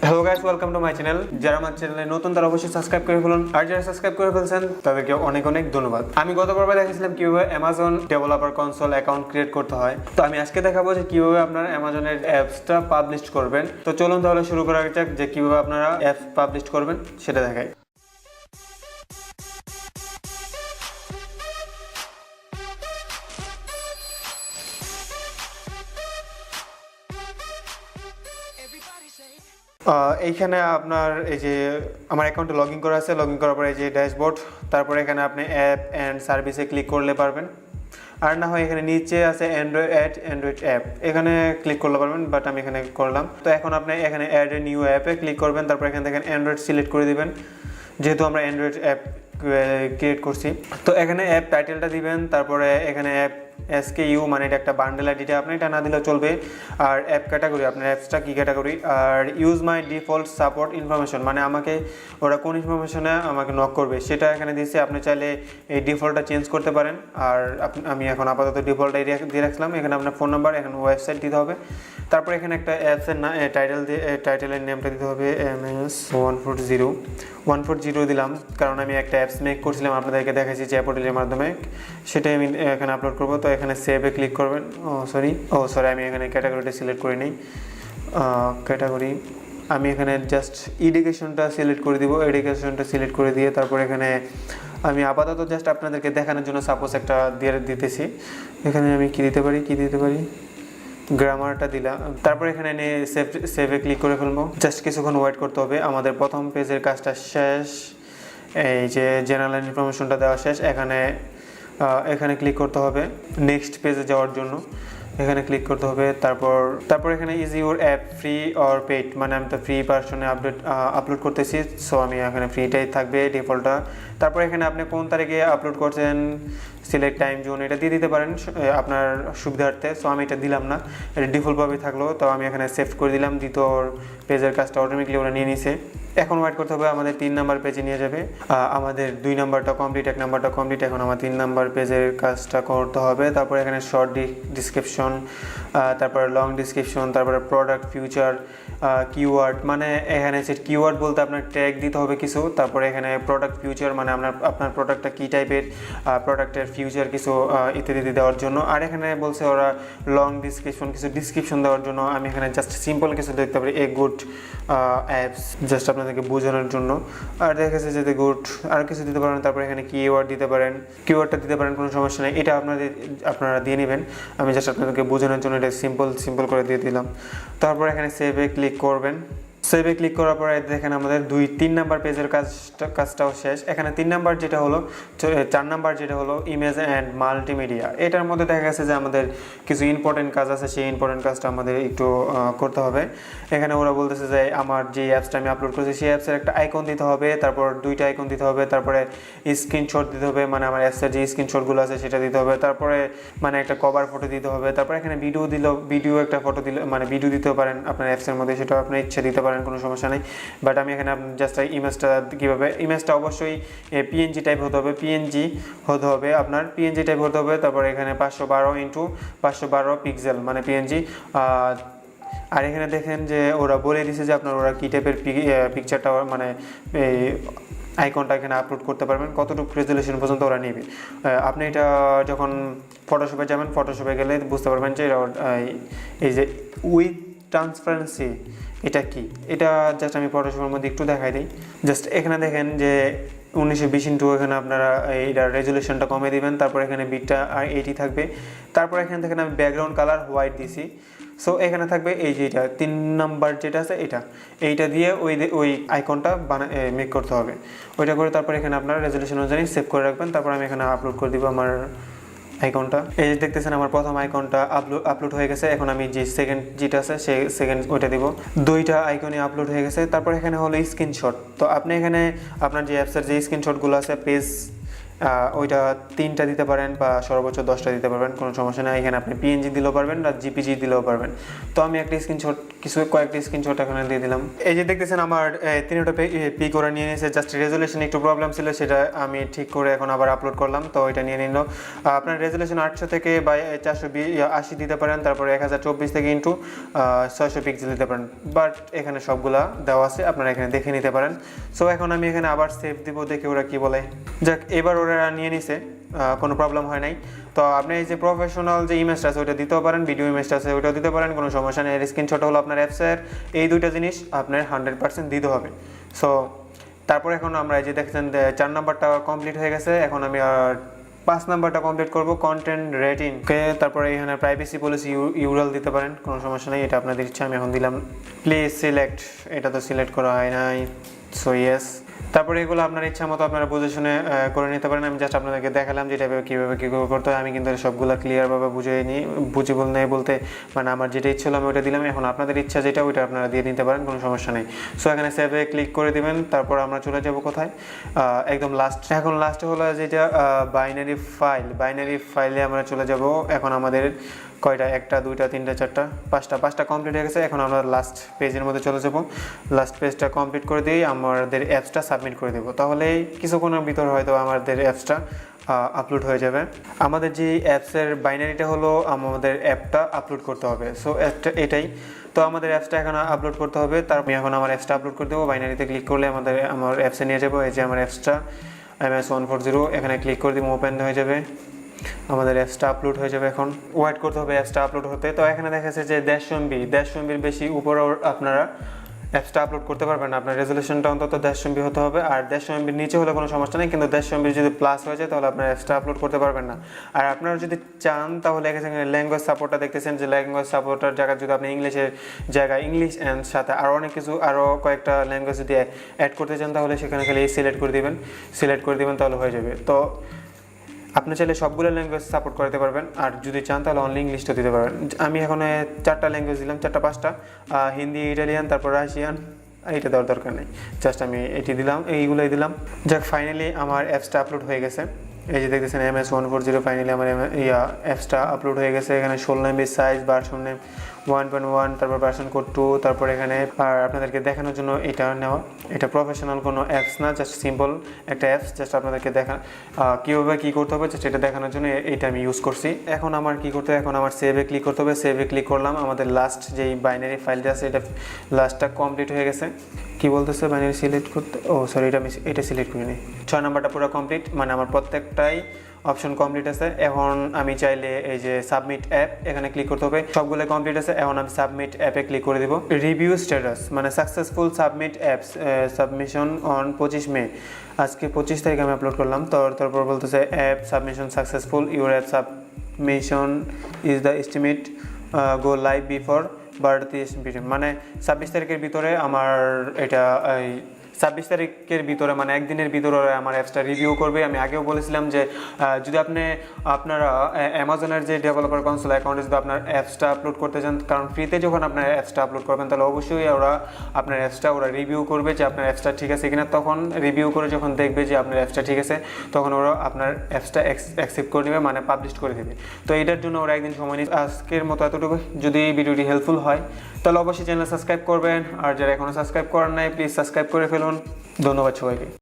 Hello guys, welcome to my channel. যারা আমার চ্যানেলে নতুন তারা অবশ্যই সাবস্ক্রাইব করে ফেলুন, আর যারা সাবস্ক্রাইব করে ফেলছেন তাদেরকে অনেক অনেক ধন্যবাদ। আমি গত পর্বে দেখিয়েছিলাম কিভাবে Amazon developer console account create করতে হয়। তো আমি আজকে দেখাবো যে কিভাবে আপনারা অ্যামাজনের অ্যাপসটা পাবলিশ করবেন। তো চলুন তাহলে শুরু করা যাক যে কিভাবে আপনারা অ্যাপস পাবলিশ করবেন সেটা দেখাই। এইখানে আপনার এই যে আমার অ্যাকাউন্টে লগ ইন করা আছে, লগ ইন করার পরে এই যে ড্যাশবোর্ড, তারপরে এখানে আপনি অ্যাপ অ্যান্ড সার্ভিসে ক্লিক করলে পারবেন। আর না হয় এখানে নিচে আছে অ্যান্ড্রয়েড অ্যাপ, এখানে ক্লিক করলে পারবেন, বাট আমি এখানে করলাম। তো এখন আপনি এখানে অ্যাড এ নিউ অ্যাপে ক্লিক করবেন, তারপর এখানে দেখেন অ্যান্ড্রয়েড সিলেক্ট করে দিবেন, যেহেতু আমরা অ্যান্ড্রয়েড অ্যাপ ক্রিয়েট করছি। তো এখানে অ্যাপ টাইটেলটা দিবেন, তারপরে এখানে অ্যাপ SKU মানে এটা একটা বান্ডেল আইডিটা আপনি এটা না দিলেও চলবে। আর অ্যাপ ক্যাটাগরি, আপনার অ্যাপসটা কী ক্যাটাগরি। আর use my default support information মানে আমাকে ওরা কোন ইনফরমেশনে আমাকে নক করবে সেটা এখানে দিয়েছে। আপনি চাইলে এই ডিফল্টটা চেঞ্জ করতে পারেন। আর আমি এখন আপাতত ডিফল্টটা দিয়ে রাখলাম। এখানে আপনার ফোন নাম্বার, এখানে ওয়েবসাইট দিতে হবে। তারপর এখানে একটা অ্যাপসের টাইটেলের নেমটা দিতে হবে MS140 দিলাম, কারণ আমি একটা অ্যাপস মেক করছিলাম, আপনাদেরকে দেখাচ্ছি চ্যাপোডিলের মাধ্যমে, সেটাই আমি এখানে আপলোড করবো। তো এখানে সেভে ক্লিক করবেন। সরি আমি এখানে ক্যাটাগরিটা সিলেক্ট করে নিই। ক্যাটাগরি আমি এখানে জাস্ট এডুকেশনটা সিলেক্ট করে দিব। এডুকেশনটা সিলেক্ট করে দিয়ে তারপর এখানে আমি আপাতত জাস্ট আপনাদেরকে দেখানোর জন্য সাপোজ একটা দিতেছি। এখানে আমি কি দিতে পারি গ্রামারটা দিলাম। তারপর এখানে নিয়ে সেভে ক্লিক করে ফেলবো। জাস্ট কিছুক্ষণ ওয়েট করতে হবে। আমাদের প্রথম পেজের কাজটা শেষ, এই যে জেনারেল ইনফরমেশনটা দেওয়া শেষ। এখানে ক্লিক করতে হবে নেক্সট পেজে যাওয়ার জন্য, এখানে ক্লিক করতে হবে। তারপর এখানে is your app free or paid, মানে আমি তো ফ্রি ভার্সনে আপলোড করতেছি, সো আমি এখানে ফ্রিটাই থাকবে ডিফল্টটা। তারপর এখানে আপনি কোন তারিখে আপলোড করছেন, সিলেক্ট টাইম জোন এটা দিয়ে দিতে পারেন আপনার সুবিধার্থে। সো আমি এটা দিলাম না, এটা ডিফল্টভাবে থাকলো। তো আমি এখানে সেভ করে দিলাম। দ্বিতীয় পেজের কাজটা অটোমেটিকলি ওরা নিয়ে নিছে। এখন ওয়েট করতে হবে, আমাদের 3 নাম্বার পেজে নিয়ে যাবে। আমাদের 2 নাম্বারটা কমপ্লিট, 1 নাম্বারটা কমপ্লিট। এখন আমার 3 নাম্বার পেজের কাজটা করতে হবে। তারপর এখানে শর্ট ডিসক্রিপশন, তারপরে লং ডিসক্রিপশন, তারপরে প্রোডাক্ট ফিউচার, কিওয়ার্ড মানে এখানে কিওয়ার্ড বলতে আপনার ট্যাগ দিতে হবে কিছু। তারপরে এখানে প্রোডাক্ট ফিউচার মানে আপনার প্রোডাক্টটা কী টাইপের, প্রোডাক্টের ফিউচার কিছু ইত্যাদি দেওয়ার জন্য। আর এখানে বলছে ওরা লং ডিসক্রিপশন, কিছু ডিসক্রিপশন দেওয়ার জন্য। আমি এখানে জাস্ট সিম্পল কিছু দেখতে পারি, এ গুড অ্যাপস, জাস্ট আপনাদেরকে বোঝানোর জন্য। আর দেখেছে যে গুড, আর কিছু দিতে পারেন। তারপরে এখানে কিওয়ার্ড দিতে পারেন, কিওয়ার্ডটা দিতে পারেন, কোনো সমস্যা নেই, এটা আপনারা দিয়ে নেবেন। আমি জাস্ট আপনাদেরকে বোঝানোর জন্য এটা সিম্পল করে দিয়ে দিলাম। তারপর এখানে সেভে ক্লিক করবেন। সেভে ক্লিক করার পরে দেখেন আমাদের 2-3 নাম্বার পেজের কাজটাও শেষ। এখানে 3 নাম্বার যেটা হলো, 4 নাম্বার যেটা হলো ইমেজ অ্যান্ড মাল্টিমিডিয়া, এটার মধ্যে দেখা গেছে যে আমাদের কিছু ইম্পর্টেন্ট কাজ আছে, সেই ইম্পর্টেন্ট কাজটা আমাদের একটু করতে হবে। এখানে ওরা বলতেছে যে আমার যে অ্যাপসটা আমি আপলোড করেছি সেই অ্যাপসের একটা আইকন দিতে হবে, তারপর 2টা আইকন দিতে হবে, তারপরে স্ক্রিনশট দিতে হবে, মানে আমার অ্যাপসের যে স্ক্রিনশটগুলো আছে সেটা দিতে হবে, তারপরে মানে একটা কভার ফটো দিতে হবে। তারপর এখানে ভিডিও একটা ফটো দিলে, মানে ভিডিও দিতে পারেন আপনার অ্যাপসের মধ্যে, সেটা আপনার ইচ্ছে দিতে পারেন, কোনো সমস্যা নেই। বাট আমি এখানে জাস্ট ইমেজটা কীভাবে, ইমেজটা অবশ্যই PNG টাইপ হতে হবে, আপনার PNG টাইপ হতে হবে। তারপর এখানে 512x512 পিক্সেল মানে PNG। আর এখানে দেখেন যে ওরা বলে দিছে যে ওরা কী টাইপের পিকচারটা মানে এই আইকনটা এখানে আপলোড করতে পারবেন, কতটুকু রেজুলেশন পর্যন্ত ওরা নেবে। আপনি এটা যখন ফটোশপে যাবেন, ফটোশপে গেলে বুঝতে পারবেন যে এই যে উইথ ট্রান্সপারেন্সি এটা কি। এটা জাস্ট আমি ফটোশপের মধ্যে একটু দেখাই দিই। জাস্ট এখানে দেখেন যে 1920x, এখানে আপনারা এইটা রেজুলেশনটা কমে দিবেন। তারপর এখানে বিটটা 80 থাকবে। তারপর এখানে দেখেন আমি ব্যাকগ্রাউন্ড কালার হোয়াইট দিছি। সো এখানে থাকবে এই যে এটা 3 নাম্বার যেটা আছে এইটা দিয়ে ওই আইকনটা মেক করতে হবে। ওইটা করে তারপর এখানে আপনার রেজুলেশন অনুযায়ী সেভ করে রাখবেন। তারপর আমি এখানে আপলোড করে দিব আমার আইকনটা। এই যে দেখতেছেন আমার প্রথম আইকনটা আপলোড হয়ে গেছে। এখন আমি যে সেকেন্ড যেটা আছে সেই সেকেন্ড ওইটা দিব। 2টা আইকনই আপলোড হয়ে গেছে। তারপর এখানে হলো স্ক্রিনশট। তো আপনি এখানে আপনার যে অ্যাপসের যে স্ক্রিনশটগুলো আছে পেজ, ওইটা 3টা দিতে পারেন বা সর্বোচ্চ 10টা দিতে পারবেন, কোনো সমস্যা নেই। এখানে আপনি PNG দিলেও পারবেন আর JPG দিলেও পারবেন। তো আমি একটা স্ক্রিনশট কিছু কয়েকটি স্ক্রিনশট এখানে দিয়ে দিলাম। এই যে দেখতেছেন আমার তিনটা পি করে নিয়ে নিয়েছে, জাস্ট রেজুলেশন একটু প্রবলেম ছিল, সেটা আমি ঠিক করে এখন আবার আপলোড করলাম, তো এটা নিয়ে নিল। আপনার রেজুলেশন 800 থেকে বা 480 দিতে পারেন, তারপরে 1024 থেকে ইন্টু 600 পিক্সেল দিতে পারেন, বাট এখানে সবগুলা দেওয়া আছে, আপনারা এখানে দেখে নিতে পারেন। সো এখন আমি এখানে আবার সেভ দিব, দেখে ওরা কি বলে। যাক, এবার ওরা নিয়ে নিছে, কোনো প্রবলেম হয় নাই। তো আপনি এই যে প্রফেশনাল যে ইমেজটা আছে ওইটা দিতেও পারেন, ভিডিও ইমেজটা আছে ওইটাও দিতে পারেন, কোনো সমস্যা নেই। এর স্ক্রিনশট হলো আপনার অ্যাপসের, এই দুইটা জিনিস আপনার 100% দিতে হবে। সো তারপর এখন আমরা এই যে দেখছেন 4 নাম্বারটা কমপ্লিট হয়ে গেছে, এখন আমি 5 নাম্বারটা কমপ্লিট করব, কন্টেন্ট রেটিং। ওকে, তারপরে এখানে প্রাইভেসি পলিসি ইউআরএল দিতে পারেন, কোনো সমস্যা নেই, এটা আপনাদের ইচ্ছা। আমি এখন দিলাম প্লিজ সিলেক্ট, এটা তো সিলেক্ট করা হয় নাই, সো ইয়েস। তারপরে এগুলো আপনার ইচ্ছা মতো আপনারা বুঝে শুনে করে নিতে পারেন। আমি জাস্ট আপনাদেরকে দেখালাম যে এটা কীভাবে কী করতে হয়। আমি কিন্তু সবগুলো ক্লিয়ারভাবে বুঝে বলতে মানে আমার যেটা ইচ্ছা হলো আমি ওটা দিলাম। এখন আপনাদের ইচ্ছা যেটা ওইটা আপনারা দিয়ে নিতে পারেন, কোনো সমস্যা নেই। সো এখানে সেভে ক্লিক করে দেবেন, তারপর আমরা চলে যাব কোথায়, একদম লাস্ট। এখন লাস্টে হলো যেটা বাইনারি ফাইলে আমরা চলে যাব। এখন আমাদের কয়টা, 1 2 3 4 5টা কমপ্লিট হয়ে গেছে। এখন আমরা লাস্ট পেজের মধ্যে চলে যাব, লাস্ট পেজটা কমপ্লিট করে দিয়ে আমাদের অ্যাপসটা সাবমিট করে দেবো, তাহলে কিছুক্ষণের ভিতর হয়তো আমাদের অ্যাপসটা আপলোড হয়ে যাবে। আমাদের যে অ্যাপসের বাইনারিটা হলো আমাদের অ্যাপটা আপলোড করতে হবে। সো এটাই তো আমাদের অ্যাপসটা এখন আপলোড করতে হবে। আমি এখন আমার অ্যাপসটা আপলোড করে দেবো। বাইনারিতে ক্লিক করলে আমার অ্যাপসে নিয়ে যাবো। এই যে আমার অ্যাপসটা ms140, এখানে ক্লিক করে দিব, ওপেন হয়ে যাবে, আমাদের অ্যাপসটা আপলোড হয়ে যাবে। এখন ওয়েট করতে হবে অ্যাপসটা আপলোড হতে। তো এখানে দেখা যাচ্ছে যে 150 MB বেশি উপরেও আপনারা অ্যাপসটা আপলোড করতে পারবেন না, আপনার রেজুলেশনটা অন্তত 150 MB হতে হবে। আর 150 MB নিচে হলে কোনো সমস্যা নেই, কিন্তু 150 MB যদি প্লাস হয়ে যায় তাহলে আপনার অ্যাপসটা আপলোড করতে পারবেন না। আর আপনারা যদি চান তাহলে এখানে ল্যাঙ্গুয়েজ সাপোর্টটা দেখতেছেন, যে ল্যাঙ্গুয়েজ সাপোর্টার জায়গায় যদি আপনি ইংলিশের জায়গায় ইংলিশ অ্যান্ড সাথে আরও অনেক কিছু কয়েকটা ল্যাঙ্গুয়েজ যদি অ্যাড করতে চান তাহলে সেখানে খালি সিলেক্ট করে দিবেন তাহলে হয়ে যাবে। তো আপনি চাইলে সবগুলো ল্যাঙ্গুয়েজ সাপোর্ট করতে পারবেন, আর যদি চান তাহলে অনলি ইংলিশটা দিতে পারবেন। আমি এখন 4টা ল্যাঙ্গুয়েজ দিলাম, 5টা, হিন্দি, ইটালিয়ান, তারপর রাশিয়ান, এইটা দেওয়ার দরকার নেই, জাস্ট আমি এইগুলোই দিলাম। যাক, ফাইনালি আমার অ্যাপসটা আপলোড হয়ে গেছে। এই যে দেখতেছেন ms140, ফাইনালি আমার অ্যাপসটা আপলোড হয়ে গেছে। এখানে 16 MB সাইজ, ভার্সন নেম 1.1, তারপর ভার্সন কোড 2, তারপর এখানে আর আপনাদেরকে দেখানোর জন্য এটা নেওয়া। এটা প্রফেশনাল কোনো অ্যাপস না, জাস্ট সিম্পল একটা অ্যাপস, জাস্ট আপনাদেরকে কীভাবে কী করতে হবে জাস্ট এটা দেখানোর জন্য এইটা আমি ইউজ করছি। এখন আমার কী করতে হবে, এখন আমার সেভে ক্লিক করতে হবে। সেভে ক্লিক করলাম, আমাদের লাস্ট যেই বাইনারি ফাইলটা আছে এটা লাস্টটা কমপ্লিট হয়ে গেছে। কি বলতেছে বাইনারি সিলেক্ট করতে, সরি এটা সিলেক্ট করিনি। 6 নাম্বারটা পুরো কমপ্লিট, মানে আমার প্রত্যেকটাই অপশন কমপ্লিট আছে। এখন আমি চাইলে এই যে সাবমিট অ্যাপ, এখানে ক্লিক করতে হবে, সবগুলো কমপ্লিট আছে। এখন আমি সাবমিট অ্যাপে ক্লিক করে দিব। রিভিউ স্ট্যাটাস মানে successful submit apps, submission on 25 মে, আজকে 25 তারিখে আমি আপলোড করলাম। তারপর বলতেছে app submission successful, your app submission is the estimate go live before 32 মানে 26 তারিখের ভিতরে আমার এটা 26 তারিখের ভিতরে মানে একদিনের ভিতরে আমার অ্যাপসটা রিভিউ করবে। আমি আগেও বলেছিলাম যে যদি আপনারা অ্যামাজনের যে ডেভেলপার কনসোল অ্যাকাউন্টে যদি আপনার অ্যাপসটা আপলোড করতে চান, কারণ ফ্রিতে যখন আপনার অ্যাপসটা আপলোড করবেন তাহলে অবশ্যই আপনার অ্যাপসটা রিভিউ করবে যে আপনার অ্যাপসটা ঠিক আছে কিনা। তখন রিভিউ করে যখন দেখবে যে আপনার অ্যাপসটা ঠিক আছে, তখন ওরা আপনার অ্যাপসটা অ্যাকসেপ্ট করে নেবে, মানে পাবলিশ করে দেবে। তো এটার জন্য ওরা একদিন সময় নিচ্ছে। আজকের মতো এতটুকু। যদি ভিডিওটি হেল্পফুল হয় তাহলে অবশ্যই চ্যানেল সাবস্ক্রাইব করবেন, আর যারা এখনও সাবস্ক্রাইব করেন নাই প্লিজ সাবস্ক্রাইব করে ফেলুন। ধন্যবাদ সবাইকে।